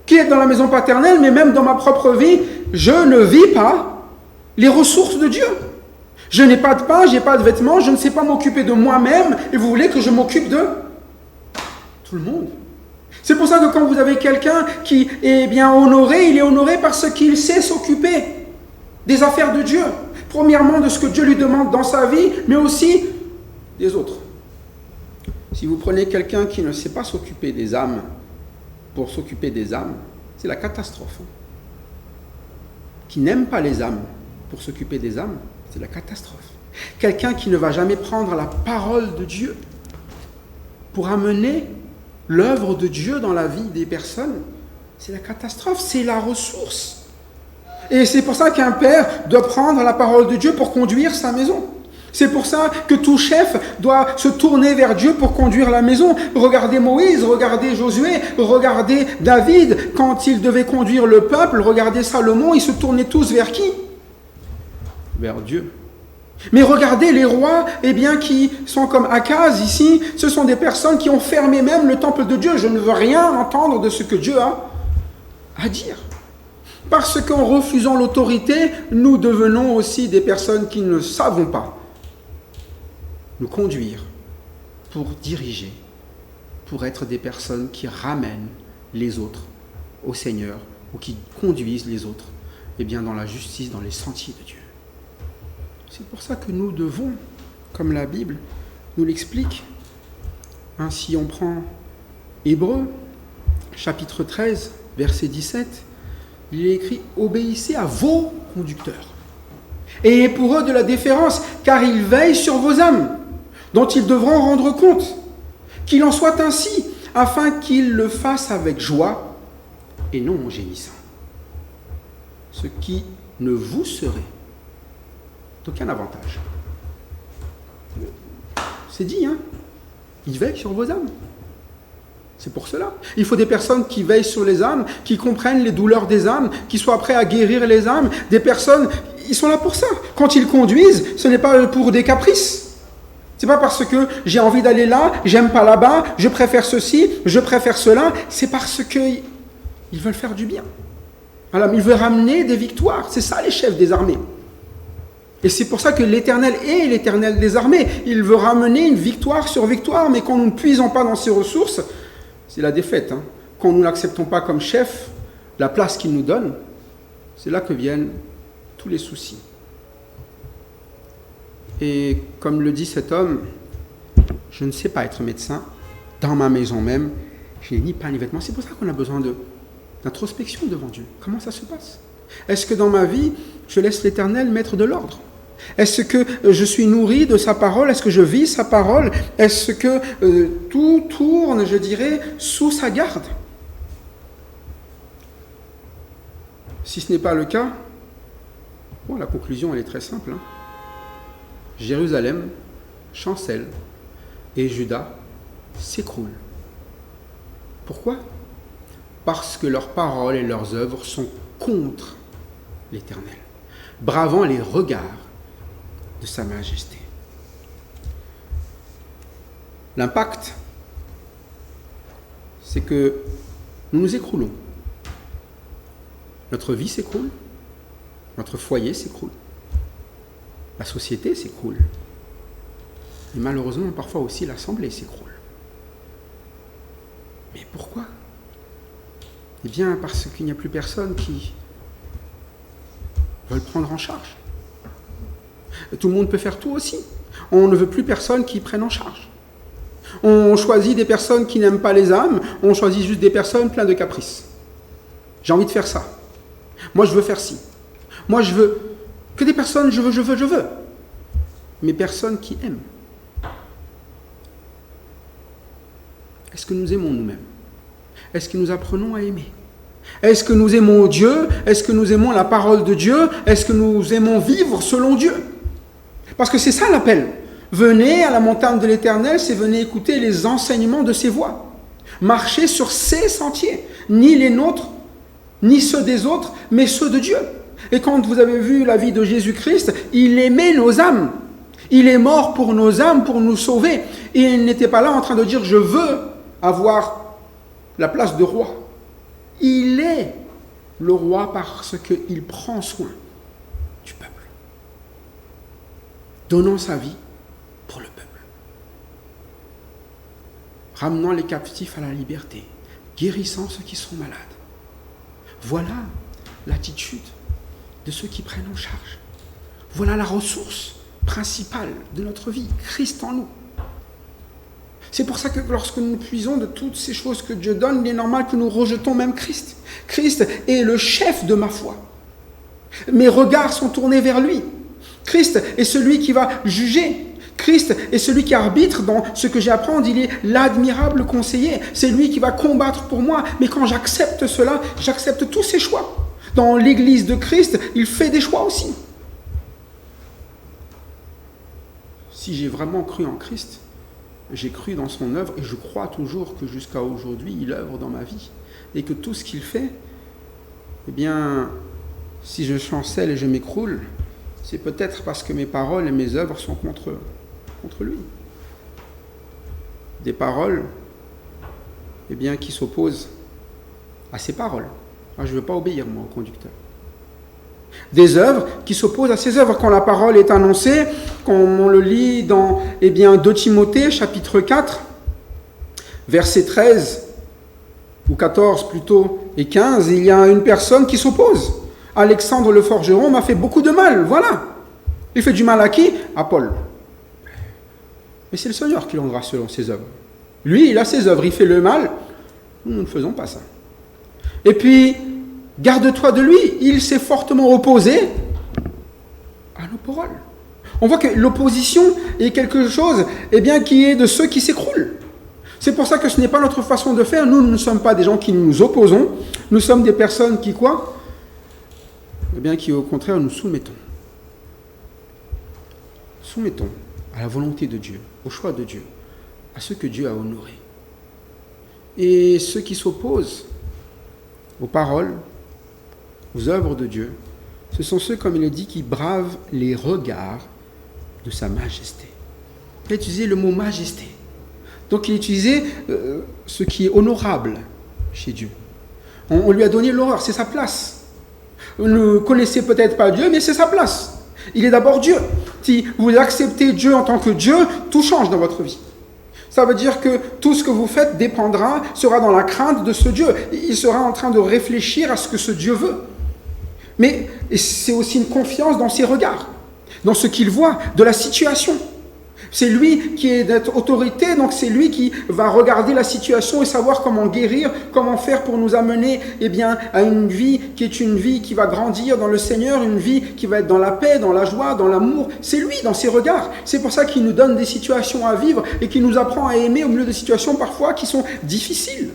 Qui est dans la maison paternelle, mais même dans ma propre vie, je ne vis pas les ressources de Dieu. Je n'ai pas de pain, je n'ai pas de vêtements, je ne sais pas m'occuper de moi-même, et vous voulez que je m'occupe de tout le monde. C'est pour ça que quand vous avez quelqu'un qui est bien honoré, il est honoré parce qu'il sait s'occuper des affaires de Dieu. Premièrement, de ce que Dieu lui demande dans sa vie, mais aussi des autres. Si vous prenez quelqu'un qui ne sait pas s'occuper des âmes pour s'occuper des âmes, c'est la catastrophe. Qui n'aime pas les âmes pour s'occuper des âmes, c'est la catastrophe. Quelqu'un qui ne va jamais prendre la parole de Dieu pour amener l'œuvre de Dieu dans la vie des personnes, c'est la catastrophe, c'est la ressource. Et c'est pour ça qu'un père doit prendre la parole de Dieu pour conduire sa maison. C'est pour ça que tout chef doit se tourner vers Dieu pour conduire la maison. Regardez Moïse, regardez Josué, regardez David, quand il devait conduire le peuple, regardez Salomon, ils se tournaient tous vers qui? Vers Dieu. Mais regardez les rois, qui sont comme Akaz ici, ce sont des personnes qui ont fermé même le temple de Dieu. Je ne veux rien entendre de ce que Dieu a à dire. Parce qu'en refusant l'autorité, nous devenons aussi des personnes qui ne savons pas nous conduire pour diriger, pour être des personnes qui ramènent les autres au Seigneur ou qui conduisent les autres dans la justice, dans les sentiers de Dieu. C'est pour ça que nous devons, comme la Bible nous l'explique, si on prend Hébreux, chapitre 13, verset 17, il est écrit « Obéissez à vos conducteurs, et ayez pour eux de la déférence, car ils veillent sur vos âmes, dont ils devront rendre compte. Qu'il en soit ainsi, afin qu'ils le fassent avec joie, et non en gémissant. Ce qui ne vous serait d'aucun avantage. » C'est dit, ils veillent sur vos âmes. C'est pour cela. Il faut des personnes qui veillent sur les âmes, qui comprennent les douleurs des âmes, qui soient prêts à guérir les âmes. Des personnes, ils sont là pour ça. Quand ils conduisent, ce n'est pas pour des caprices. C'est pas parce que j'ai envie d'aller là, j'aime pas là-bas, je préfère ceci, je préfère cela. C'est parce qu'ils veulent faire du bien. Voilà, ils veulent ramener des victoires. C'est ça les chefs des armées. Et c'est pour ça que l'Éternel est l'Éternel des armées. Il veut ramener une victoire sur victoire, mais quand nous ne puisons pas dans ses ressources, c'est la défaite. Quand nous n'acceptons pas comme chef la place qu'il nous donne, c'est là que viennent tous les soucis. Et comme le dit cet homme, je ne sais pas être médecin, dans ma maison même, je n'ai ni pain ni vêtements. C'est pour ça qu'on a besoin d'introspection devant Dieu. Comment ça se passe? Est-ce que dans ma vie, je laisse l'Éternel mettre de l'ordre? Est-ce que je suis nourri de sa parole? Est-ce que je vis sa parole? Est-ce que tout tourne, je dirais, sous sa garde? Si ce n'est pas le cas, bon, la conclusion elle est très simple. Jérusalem chancelle et Juda s'écroule. Pourquoi? Parce que leurs paroles et leurs œuvres sont contre l'Éternel, bravant les regards de sa majesté. L'impact, c'est que nous nous écroulons. Notre vie s'écroule, notre foyer s'écroule, la société s'écroule, et malheureusement parfois aussi l'Assemblée s'écroule. Mais pourquoi? Eh bien parce qu'il n'y a plus personne qui veut le prendre en charge. Tout le monde peut faire tout aussi. On ne veut plus personne qui prenne en charge. On choisit des personnes qui n'aiment pas les âmes, on choisit juste des personnes pleines de caprices. J'ai envie de faire ça. Moi, je veux faire ci. Moi, je veux que des personnes, je veux. Mais personne qui aime. Est-ce que nous aimons nous-mêmes? Est-ce que nous apprenons à aimer? Est-ce que nous aimons Dieu? Est-ce que nous aimons la parole de Dieu? Est-ce que nous aimons vivre selon Dieu? Parce que c'est ça l'appel. Venez à la montagne de l'Éternel, c'est venez écouter les enseignements de ses voies. Marchez sur ses sentiers, ni les nôtres, ni ceux des autres, mais ceux de Dieu. Et quand vous avez vu la vie de Jésus-Christ, il aimait nos âmes. Il est mort pour nos âmes, pour nous sauver. Et il n'était pas là en train de dire « je veux avoir la place de roi ». Il est le roi parce qu'il prend soin du peuple, donnant sa vie pour le peuple, ramenant les captifs à la liberté, guérissant ceux qui sont malades. Voilà l'attitude de ceux qui prennent en charge. Voilà la ressource principale de notre vie, Christ en nous. C'est pour ça que lorsque nous puisons de toutes ces choses que Dieu donne, il est normal que nous rejetons même Christ. Christ est le chef de ma foi. Mes regards sont tournés vers lui. Christ est celui qui va juger. Christ est celui qui arbitre dans ce que j'ai à apprendre. Il est l'admirable conseiller. C'est lui qui va combattre pour moi. Mais quand j'accepte cela, j'accepte tous ses choix. Dans l'église de Christ, il fait des choix aussi. Si j'ai vraiment cru en Christ, j'ai cru dans son œuvre et je crois toujours que jusqu'à aujourd'hui, il œuvre dans ma vie. Et que tout ce qu'il fait, eh bien, si je chancelle et je m'écroule, c'est peut-être parce que mes paroles et mes œuvres sont contre lui. Des paroles, eh bien, qui s'opposent à ses paroles. Moi, je ne veux pas obéir, moi, au conducteur. Des œuvres qui s'opposent à ses œuvres. Quand la parole est annoncée, quand on le lit dans 2 Timothée, chapitre 4, versets 13, ou 14 plutôt, et 15, il y a une personne qui s'oppose. Alexandre le forgeron m'a fait beaucoup de mal, voilà. Il fait du mal à qui? À Paul. Mais c'est le Seigneur qui l'endra selon ses œuvres. Lui, il a ses œuvres, il fait le mal. Nous ne faisons pas ça. Et puis, garde-toi de lui, il s'est fortement opposé à nos paroles. On voit que l'opposition est quelque chose qui est de ceux qui s'écroulent. C'est pour ça que ce n'est pas notre façon de faire. Nous ne sommes pas des gens qui nous opposons. Nous sommes des personnes qui quoi? Qui au contraire nous soumettons. Soumettons à la volonté de Dieu, au choix de Dieu, à ce que Dieu a honoré. Et ceux qui s'opposent aux paroles, aux œuvres de Dieu, ce sont ceux, comme il est dit, qui bravent les regards de sa majesté. Il a utilisé le mot majesté. Donc il a utilisé ce qui est honorable chez Dieu. On lui a donné l'honneur, c'est sa place. Vous ne connaissez peut-être pas Dieu, mais c'est sa place. Il est d'abord Dieu. Si vous acceptez Dieu en tant que Dieu, tout change dans votre vie. Ça veut dire que tout ce que vous faites sera dans la crainte de ce Dieu. Il sera en train de réfléchir à ce que ce Dieu veut. Mais c'est aussi une confiance dans ses regards, dans ce qu'il voit, de la situation. C'est lui qui est d'être autorité, donc c'est lui qui va regarder la situation et savoir comment guérir, comment faire pour nous amener à une vie qui est une vie qui va grandir dans le Seigneur, une vie qui va être dans la paix, dans la joie, dans l'amour. C'est lui, dans ses regards. C'est pour ça qu'il nous donne des situations à vivre et qu'il nous apprend à aimer au milieu de situations parfois qui sont difficiles,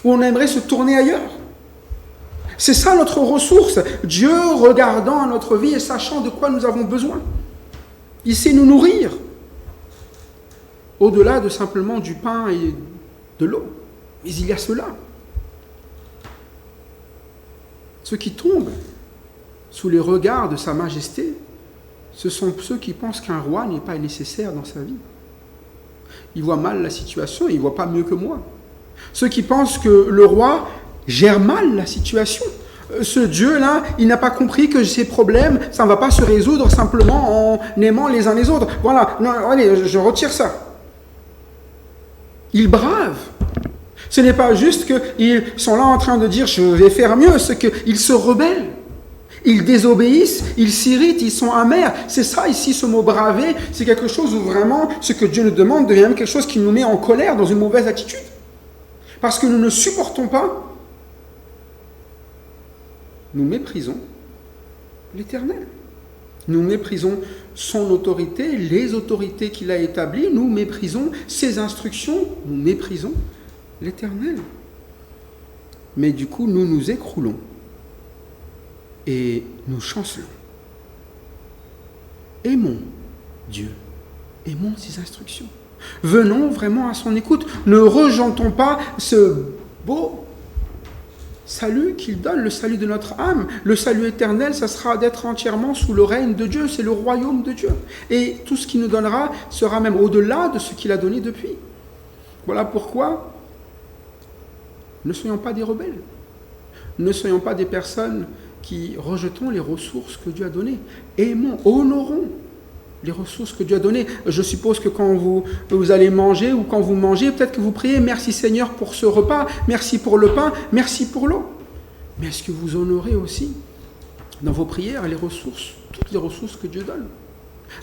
où on aimerait se tourner ailleurs. C'est ça notre ressource, Dieu regardant à notre vie et sachant de quoi nous avons besoin. Il sait nous nourrir, au-delà de simplement du pain et de l'eau. Mais il y a cela. Ceux qui tombent sous les regards de sa majesté, ce sont ceux qui pensent qu'un roi n'est pas nécessaire dans sa vie. Ils voient mal la situation et ils ne voient pas mieux que moi. Ceux qui pensent que le roi gère mal la situation. Ce Dieu-là, il n'a pas compris que ces problèmes, ça ne va pas se résoudre simplement en aimant les uns les autres. Voilà, non, allez, je retire ça. Ils bravent. Ce n'est pas juste qu'ils sont là en train de dire « je vais faire mieux », c'est qu'ils se rebellent. Ils désobéissent, ils s'irritent, ils sont amers. C'est ça ici, ce mot « braver », c'est quelque chose où vraiment, ce que Dieu nous demande devient même quelque chose qui nous met en colère, dans une mauvaise attitude. Parce que nous ne supportons pas, nous méprisons l'Éternel. Nous méprisons son autorité, les autorités qu'il a établies, nous méprisons ses instructions, nous méprisons l'Éternel. Mais du coup, nous nous écroulons et nous chancelons. Aimons Dieu, aimons ses instructions. Venons vraiment à son écoute. Ne rejetons pas ce beau salut qu'il donne, le salut de notre âme. Le salut éternel, ça sera d'être entièrement sous le règne de Dieu. C'est le royaume de Dieu. Et tout ce qu'il nous donnera sera même au-delà de ce qu'il a donné depuis. Voilà pourquoi ne soyons pas des rebelles. Ne soyons pas des personnes qui rejetons les ressources que Dieu a données. Aimons, honorons les ressources que Dieu a données. Je suppose que quand vous allez manger ou quand vous mangez, peut-être que vous priez « Merci Seigneur pour ce repas, merci pour le pain, merci pour l'eau ». Mais est-ce que vous honorez aussi dans vos prières les ressources, toutes les ressources que Dieu donne?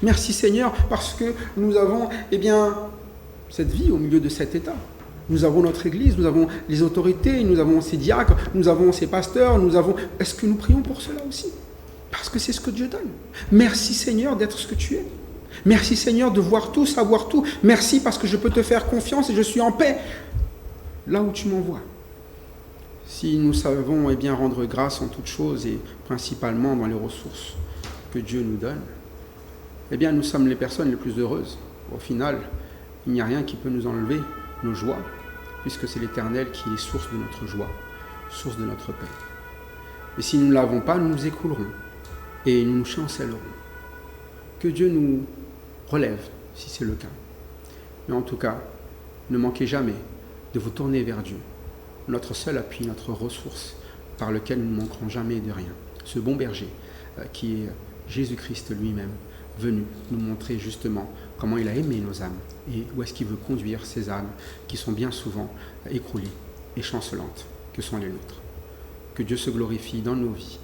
Merci Seigneur parce que nous avons cette vie au milieu de cet état. Nous avons notre Église, nous avons les autorités, nous avons ces diacres, nous avons ces pasteurs, Est-ce que nous prions pour cela aussi? Parce que c'est ce que Dieu donne. Merci Seigneur d'être ce que tu es. Merci Seigneur de voir tout, savoir tout. Merci parce que je peux te faire confiance et je suis en paix là où tu m'envoies. Si nous savons rendre grâce en toutes choses et principalement dans les ressources que Dieu nous donne, nous sommes les personnes les plus heureuses. Au final, il n'y a rien qui peut nous enlever nos joies, puisque c'est l'Éternel qui est source de notre joie, source de notre paix. Et si nous ne l'avons pas, nous nous écroulerons et nous nous chancellerons. Que Dieu nous relève, si c'est le cas. Mais en tout cas, ne manquez jamais de vous tourner vers Dieu, notre seul appui, notre ressource, par lequel nous ne manquerons jamais de rien. Ce bon berger qui est Jésus-Christ lui-même, venu nous montrer justement comment il a aimé nos âmes et où est-ce qu'il veut conduire ces âmes qui sont bien souvent écroulées et chancelantes que sont les nôtres. Que Dieu se glorifie dans nos vies.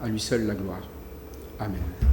À lui seul la gloire. Amen.